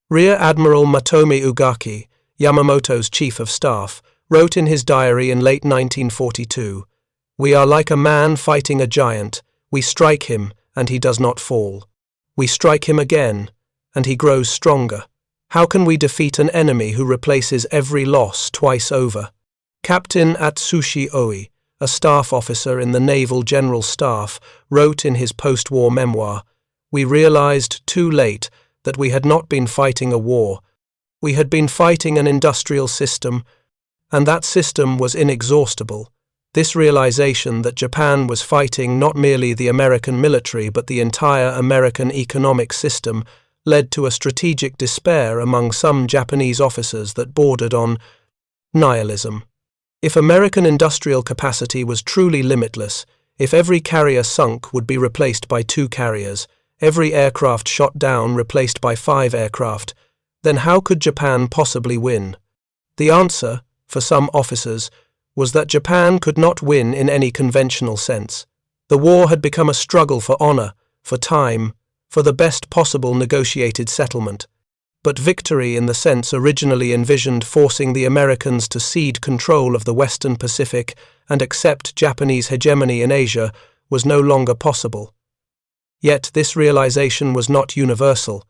Rear Admiral Matomi Ugaki, Yamamoto's chief of staff, wrote in his diary in late 1942, "We are like a man fighting a giant. We strike him, and he does not fall. We strike him again, and he grows stronger. How can we defeat an enemy who replaces every loss twice over?" Captain Atsushi Oi, a staff officer in the Naval General Staff, wrote in his post-war memoir, "We realized too late that we had not been fighting a war. We had been fighting an industrial system, and that system was inexhaustible." This realization that Japan was fighting not merely the American military but the entire American economic system led to a strategic despair among some Japanese officers that bordered on nihilism. If American industrial capacity was truly limitless, if every carrier sunk would be replaced by 2 carriers, every aircraft shot down replaced by 5 aircraft, then how could Japan possibly win? The answer, for some officers, was that Japan could not win in any conventional sense. The war had become a struggle for honor, for time, for the best possible negotiated settlement. But victory in the sense originally envisioned forcing the Americans to cede control of the Western Pacific and accept Japanese hegemony in Asia was no longer possible. Yet this realization was not universal.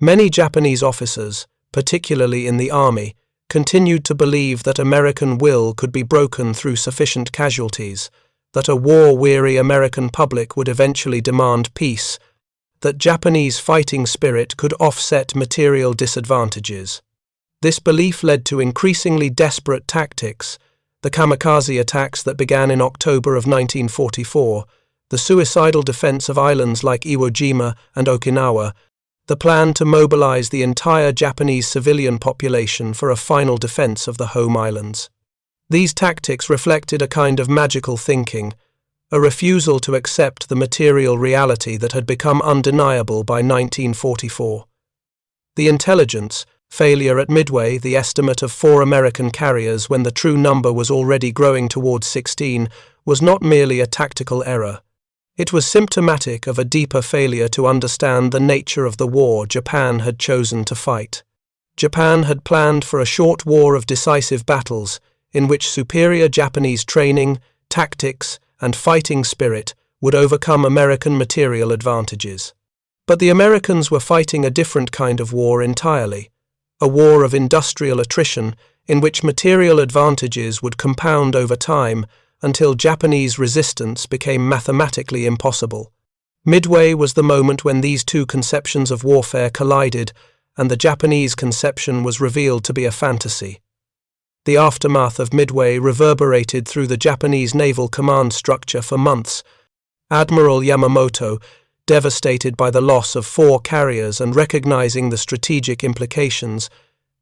Many Japanese officers, particularly in the army, continued to believe that American will could be broken through sufficient casualties, that a war-weary American public would eventually demand peace, that Japanese fighting spirit could offset material disadvantages. This belief led to increasingly desperate tactics, the kamikaze attacks that began in October of 1944, the suicidal defense of islands like Iwo Jima and Okinawa, the plan to mobilize the entire Japanese civilian population for a final defense of the home islands. These tactics reflected a kind of magical thinking, a refusal to accept the material reality that had become undeniable by 1944. The intelligence, failure at Midway, the estimate of 4 American carriers when the true number was already growing towards 16, was not merely a tactical error. It was symptomatic of a deeper failure to understand the nature of the war Japan had chosen to fight. Japan had planned for a short war of decisive battles, in which superior Japanese training, tactics, and fighting spirit would overcome American material advantages. But the Americans were fighting a different kind of war entirely, a war of industrial attrition in which material advantages would compound over time until Japanese resistance became mathematically impossible. Midway was the moment when these two conceptions of warfare collided, and the Japanese conception was revealed to be a fantasy. The aftermath of Midway reverberated through the Japanese naval command structure for months. Admiral Yamamoto, devastated by the loss of 4 carriers and recognizing the strategic implications,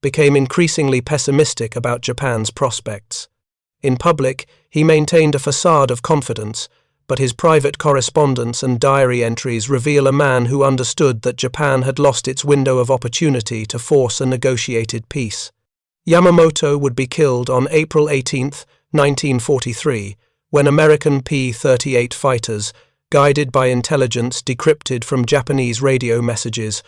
became increasingly pessimistic about Japan's prospects. In public, he maintained a facade of confidence, but his private correspondence and diary entries reveal a man who understood that Japan had lost its window of opportunity to force a negotiated peace. Yamamoto would be killed on April 18, 1943, when American P-38 fighters, guided by intelligence decrypted from Japanese radio messages,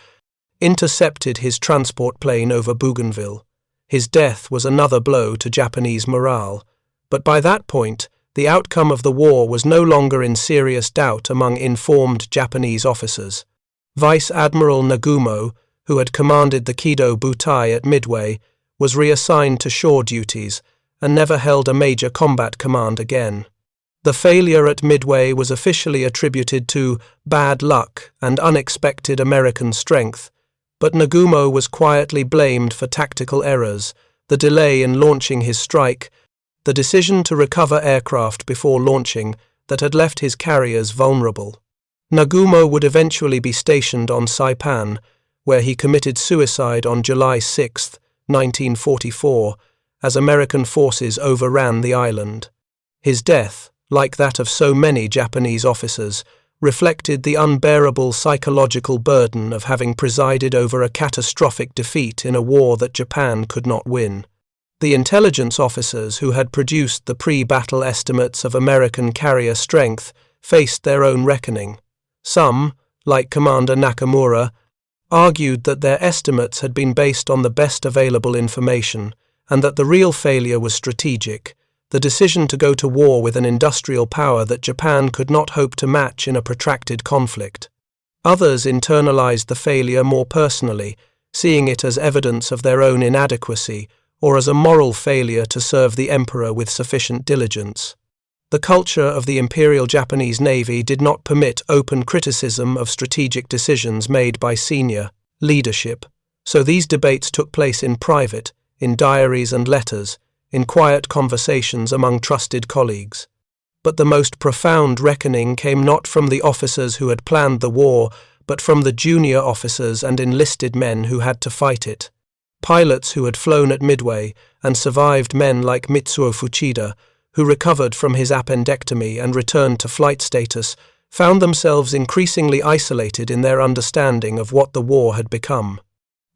intercepted his transport plane over Bougainville. His death was another blow to Japanese morale, but by that point, the outcome of the war was no longer in serious doubt among informed Japanese officers. Vice Admiral Nagumo, who had commanded the Kido Butai at Midway, was reassigned to shore duties and never held a major combat command again. The failure at Midway was officially attributed to bad luck and unexpected American strength, but Nagumo was quietly blamed for tactical errors, the delay in launching his strike, the decision to recover aircraft before launching that had left his carriers vulnerable. Nagumo would eventually be stationed on Saipan, where he committed suicide on July 6, 1944, as American forces overran the island. His death, like that of so many Japanese officers, reflected the unbearable psychological burden of having presided over a catastrophic defeat in a war that Japan could not win. The intelligence officers who had produced the pre-battle estimates of American carrier strength faced their own reckoning. Some, like Commander Nakamura, argued that their estimates had been based on the best available information and that the real failure was strategic, the decision to go to war with an industrial power that Japan could not hope to match in a protracted conflict. Others internalized the failure more personally, seeing it as evidence of their own inadequacy or as a moral failure to serve the emperor with sufficient diligence. The culture of the Imperial Japanese Navy did not permit open criticism of strategic decisions made by senior leadership, so these debates took place in private, in diaries and letters, in quiet conversations among trusted colleagues. But the most profound reckoning came not from the officers who had planned the war, but from the junior officers and enlisted men who had to fight it. Pilots who had flown at Midway and survived, men like Mitsuo Fuchida, who recovered from his appendectomy and returned to flight status, found themselves increasingly isolated in their understanding of what the war had become.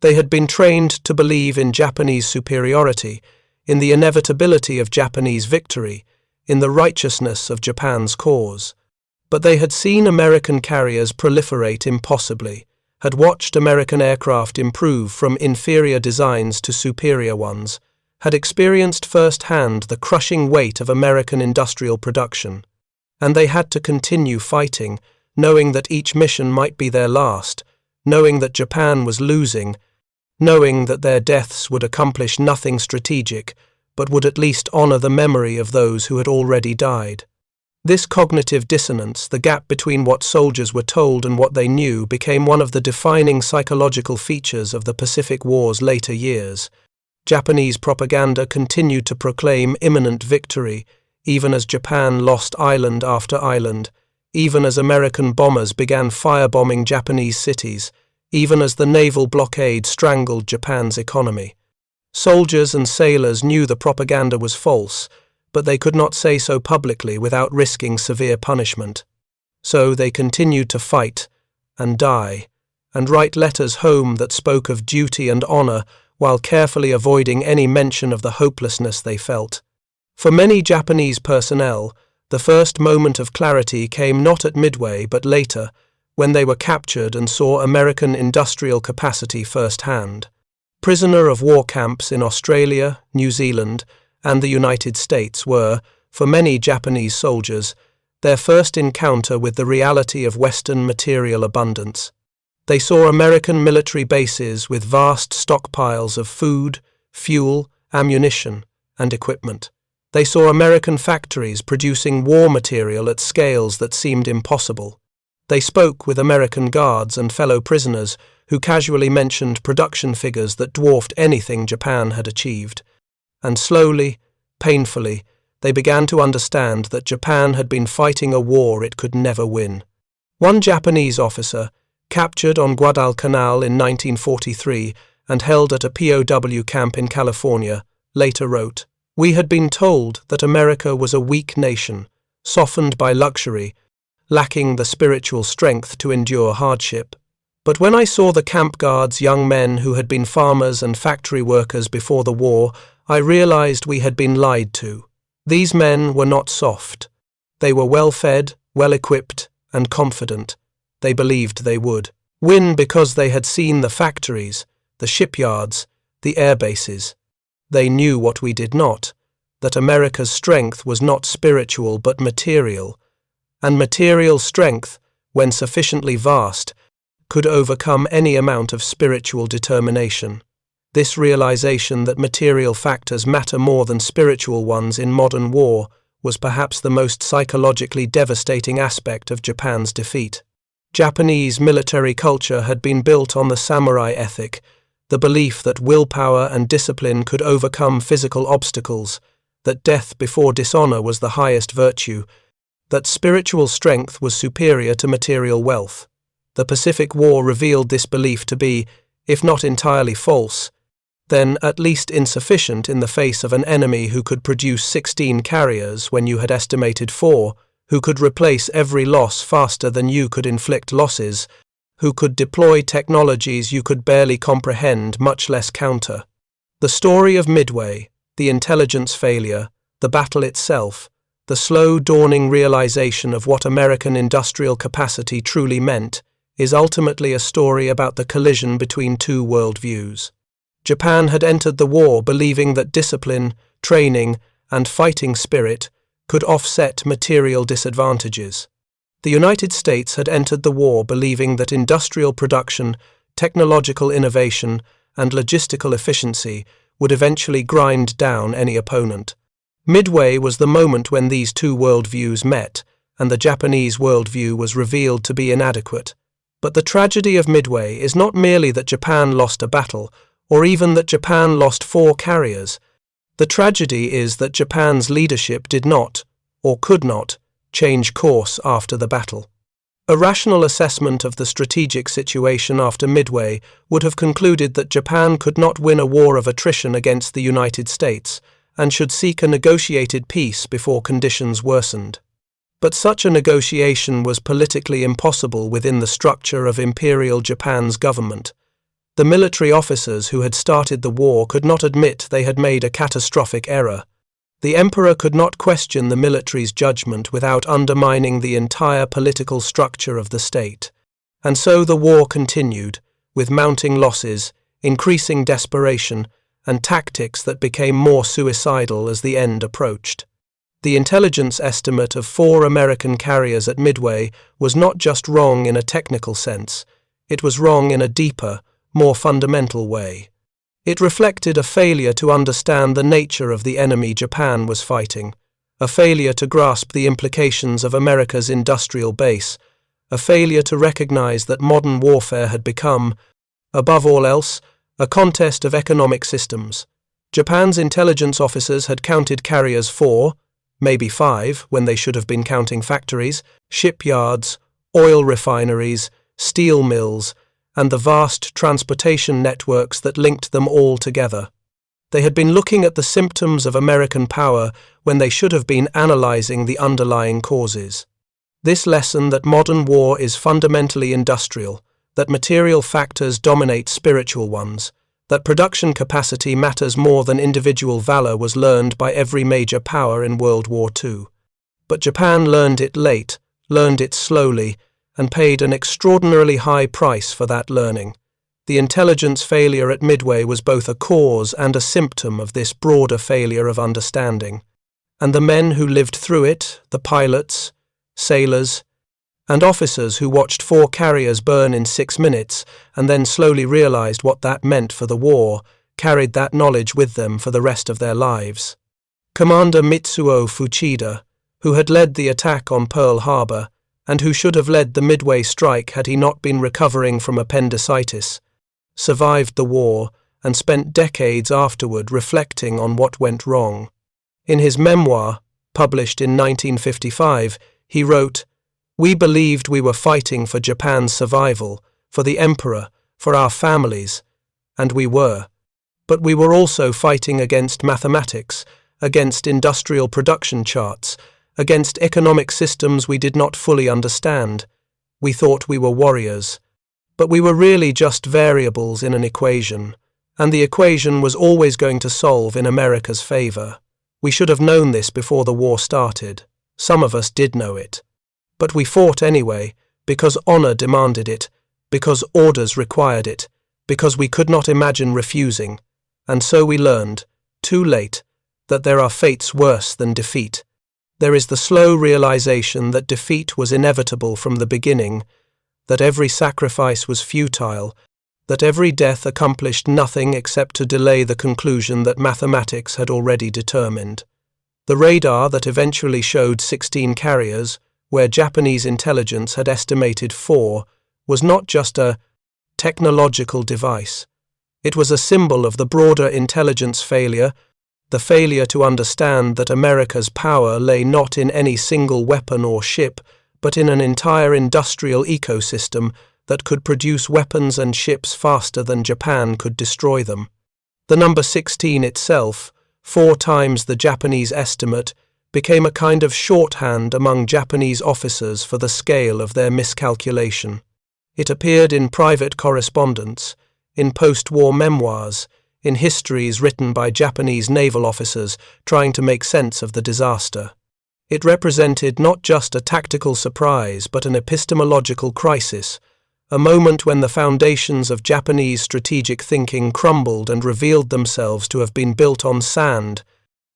They had been trained to believe in Japanese superiority, in the inevitability of Japanese victory, in the righteousness of Japan's cause. But they had seen American carriers proliferate impossibly, had watched American aircraft improve from inferior designs to superior ones, had experienced firsthand the crushing weight of American industrial production. And they had to continue fighting, knowing that each mission might be their last, knowing that Japan was losing, knowing that their deaths would accomplish nothing strategic, but would at least honor the memory of those who had already died. This cognitive dissonance, the gap between what soldiers were told and what they knew, became one of the defining psychological features of the Pacific War's later years. Japanese propaganda continued to proclaim imminent victory, even as Japan lost island after island, even as American bombers began firebombing Japanese cities, even as the naval blockade strangled Japan's economy. Soldiers and sailors knew the propaganda was false, but they could not say so publicly without risking severe punishment. So they continued to fight and die, and write letters home that spoke of duty and honor while carefully avoiding any mention of the hopelessness they felt. For many Japanese personnel, the first moment of clarity came not at Midway but later, when they were captured and saw American industrial capacity firsthand. Prisoner of war camps in Australia, New Zealand, and the United States were, for many Japanese soldiers, their first encounter with the reality of Western material abundance. They saw American military bases with vast stockpiles of food, fuel, ammunition, and equipment. They saw American factories producing war material at scales that seemed impossible. They spoke with American guards and fellow prisoners who casually mentioned production figures that dwarfed anything Japan had achieved. And slowly, painfully, they began to understand that Japan had been fighting a war it could never win. One Japanese officer, captured on Guadalcanal in 1943 and held at a POW camp in California, later wrote, "We had been told that America was a weak nation, softened by luxury, lacking the spiritual strength to endure hardship. But when I saw the camp guards, young men who had been farmers and factory workers before the war, I realized we had been lied to. These men were not soft. They were well-fed, well-equipped, and confident. They believed they would win because they had seen the factories, the shipyards, the air bases. They knew what we did not, that America's strength was not spiritual but material, and material strength, when sufficiently vast, could overcome any amount of spiritual determination. This realization that material factors matter more than spiritual ones in modern war was perhaps the most psychologically devastating aspect of Japan's defeat. Japanese military culture had been built on the samurai ethic, the belief that willpower and discipline could overcome physical obstacles, that death before dishonor was the highest virtue, that spiritual strength was superior to material wealth. The Pacific War revealed this belief to be, if not entirely false, then at least insufficient in the face of an enemy who could produce 16 carriers when you had estimated 4, who could replace every loss faster than you could inflict losses, who could deploy technologies you could barely comprehend, much less counter. The story of Midway, the intelligence failure, the battle itself, the slow dawning realization of what American industrial capacity truly meant, is ultimately a story about the collision between two worldviews. Japan had entered the war believing that discipline, training, and fighting spirit could offset material disadvantages. The United States had entered the war believing that industrial production, technological innovation, and logistical efficiency would eventually grind down any opponent. Midway was the moment when these two worldviews met, and the Japanese worldview was revealed to be inadequate. But the tragedy of Midway is not merely that Japan lost a battle, or even that Japan lost 4 carriers. The tragedy is that Japan's leadership did not, or could not, change course after the battle. A rational assessment of the strategic situation after Midway would have concluded that Japan could not win a war of attrition against the United States and should seek a negotiated peace before conditions worsened. But such a negotiation was politically impossible within the structure of Imperial Japan's government. The military officers who had started the war could not admit they had made a catastrophic error. The emperor could not question the military's judgment without undermining the entire political structure of the state. And so the war continued, with mounting losses, increasing desperation, and tactics that became more suicidal as the end approached. The intelligence estimate of 4 American carriers at Midway was not just wrong in a technical sense, it was wrong in a deeper, more fundamental way. It reflected a failure to understand the nature of the enemy Japan was fighting, a failure to grasp the implications of America's industrial base, a failure to recognize that modern warfare had become, above all else, a contest of economic systems. Japan's intelligence officers had counted carriers 4, maybe 5, when they should have been counting factories, shipyards, oil refineries, steel mills, and the vast transportation networks that linked them all together. They had been looking at the symptoms of American power when they should have been analyzing the underlying causes. This lesson that modern war is fundamentally industrial, that material factors dominate spiritual ones, that production capacity matters more than individual valor was learned by every major power in World War II. But Japan learned it late, learned it slowly, and paid an extraordinarily high price for that learning. The intelligence failure at Midway was both a cause and a symptom of this broader failure of understanding. And the men who lived through it, the pilots, sailors, and officers who watched 4 carriers burn in 6 minutes and then slowly realized what that meant for the war, carried that knowledge with them for the rest of their lives. Commander Mitsuo Fuchida, who had led the attack on Pearl Harbor, and who should have led the Midway strike had he not been recovering from appendicitis, survived the war and spent decades afterward reflecting on what went wrong. In his memoir, published in 1955, he wrote, "We believed we were fighting for Japan's survival, for the emperor, for our families, and we were. But we were also fighting against mathematics, against industrial production charts, against economic systems we did not fully understand. We thought we were warriors. But we were really just variables in an equation, and the equation was always going to solve in America's favor. We should have known this before the war started. Some of us did know it. But we fought anyway, because honor demanded it, because orders required it, because we could not imagine refusing. And so we learned, too late, that there are fates worse than defeat. There is the slow realization that defeat was inevitable from the beginning, that every sacrifice was futile, that every death accomplished nothing except to delay the conclusion that mathematics had already determined. The radar that eventually showed 16 carriers, where Japanese intelligence had estimated 4, was not just a technological device. It was a symbol of the broader intelligence failure, the failure to understand that America's power lay not in any single weapon or ship, but in an entire industrial ecosystem that could produce weapons and ships faster than Japan could destroy them. The number 16 itself, 4 times the Japanese estimate, became a kind of shorthand among Japanese officers for the scale of their miscalculation. It appeared in private correspondence, in post-war memoirs, in histories written by Japanese naval officers trying to make sense of the disaster. It represented not just a tactical surprise but an epistemological crisis, a moment when the foundations of Japanese strategic thinking crumbled and revealed themselves to have been built on sand.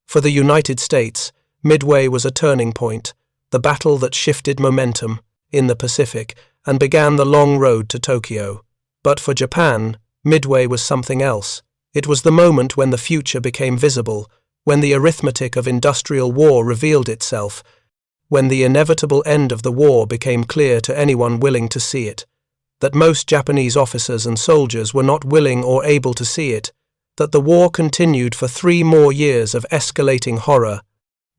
For the United States, Midway was a turning point, the battle that shifted momentum in the Pacific and began the long road to Tokyo. But for Japan, Midway was something else. It was the moment when the future became visible, when the arithmetic of industrial war revealed itself, when the inevitable end of the war became clear to anyone willing to see it, that most Japanese officers and soldiers were not willing or able to see it, that the war continued for 3 more years of escalating horror,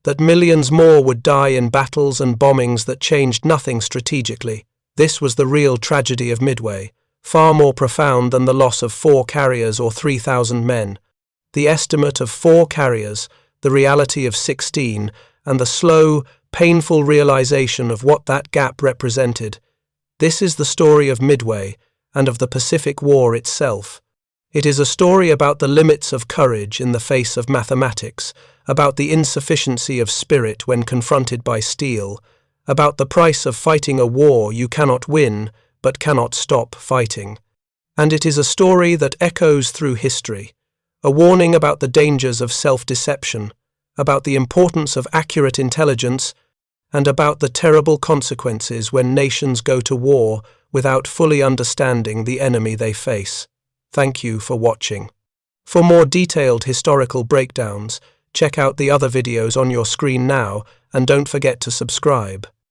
that millions more would die in battles and bombings that changed nothing strategically, This was the real tragedy of Midway, far more profound than the loss of 4 carriers or 3,000 men. The estimate of 4 carriers, the reality of 16, and the slow, painful realization of what that gap represented. This is the story of Midway and of the Pacific War itself. It is a story about the limits of courage in the face of mathematics, about the insufficiency of spirit when confronted by steel, about the price of fighting a war you cannot win but cannot stop fighting. And it is a story that echoes through history, a warning about the dangers of self-deception, about the importance of accurate intelligence, and about the terrible consequences when nations go to war without fully understanding the enemy they face. Thank you for watching. For more detailed historical breakdowns, check out the other videos on your screen now and don't forget to subscribe.